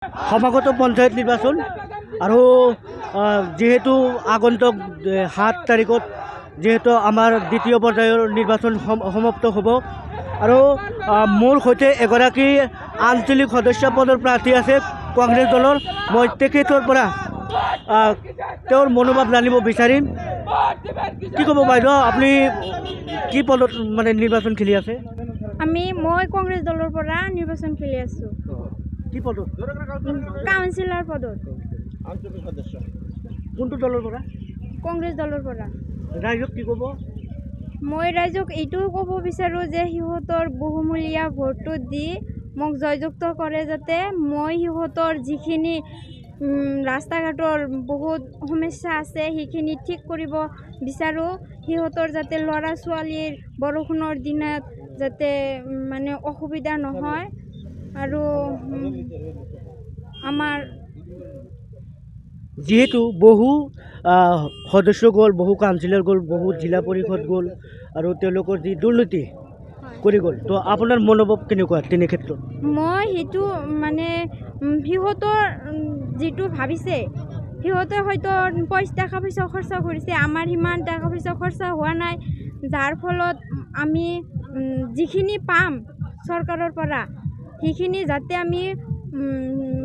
সমাগত পঞ্চায়ত নিৰ্বাচন আৰু যেহেতু আগন্তুক 7 তাৰিখত যেহেতু আমাৰ দ্বিতীয় পৰ্যায়ৰ নিৰ্বাচন সমাপ্ত হ'ব আৰু মোৰ সৈতে এগৰাকী আঞ্চলিক সদস্য পদৰ প্ৰাৰ্থী আছে কংগ্ৰেছ দলৰ মই তেখেতৰ পৰা তেওঁৰ মনোভাৱ জানিব বিচাৰিম কি ক'ব বাইদেউ আপুনি কি পদত মানে নিৰ্বাচন খেলি আছে মই কংগ্ৰেছ দলৰ পৰা নিৰ্বাচন খেলি আছো কি পদত কাউন্সিলৰ পদত আঞ্চলিক সদস্য কোনটো দলৰ পৰা কংগ্ৰেছ দলৰ পৰা ৰাইজক কি ক'ব মই ৰাইজক এইটো ক'ব বিচাৰোঁ যে সিহঁতৰ বহুমূলীয়া ভোটটো দি মোক জয়যুক্ত কৰে যাতে মই সিহঁতৰ যিখিনি ৰাস্তা ঘাটৰ বহুত সমস্যা আছে সেইখিনি ঠিক কৰিব বিচাৰোঁ সিহঁতৰ যাতে ল'ৰা ছোৱালীৰ বৰষুণৰ দিনত যাতে মানে অসুবিধা নহয় আৰু আমাৰ যেহেতু বহু সদস্য গ'ল বহু কাউন্সিলৰ গ'ল বহু জিলা পৰিষদ গ'ল আৰু তেওঁলোকৰ যি দুৰ্নীতি কৰি গ'ল তো আপোনাৰ মনোভাৱ কেনেকুৱা তেনে ক্ষেত্ৰত মই সেইটো মানে সিহঁতৰ যিটো ভাবিছে সিহঁতে হয়তো টকা পইচা খৰচা কৰিছে আমাৰ সিমান টকা পইচা খৰচা হোৱা নাই যাৰ ফলত আমি যিখিনি পাম চৰকাৰৰ পৰা সেইখিনি যাতে আমি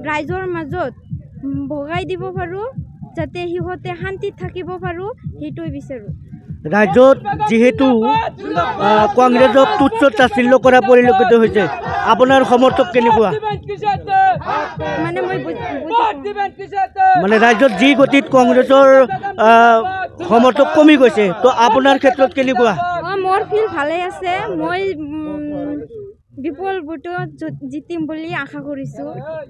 ৰাইজৰ মাজত ভগাই দিব পাৰোঁ যাতে সিহঁতে শান্তিত থাকিব পাৰোঁ সেইটোৱে বিচাৰোঁ ৰাজ্যত যেহেতু কংগ্ৰেছক তুচ্ছ তাচ্ছিল্য কৰা পৰিলক্ষিত হৈছে আপোনাৰ সমৰ্থক কেনেকুৱা মানে মই মানে ৰাজ্যত যি গতিত কংগ্ৰেছৰ সমৰ্থক কমি গৈছে তো আপোনাৰ ক্ষেত্ৰত কেনেকুৱা মোৰ ফিল ভালেই আছে মই বিপুল ভোটত জিতিম বুলি আশা কৰিছোঁ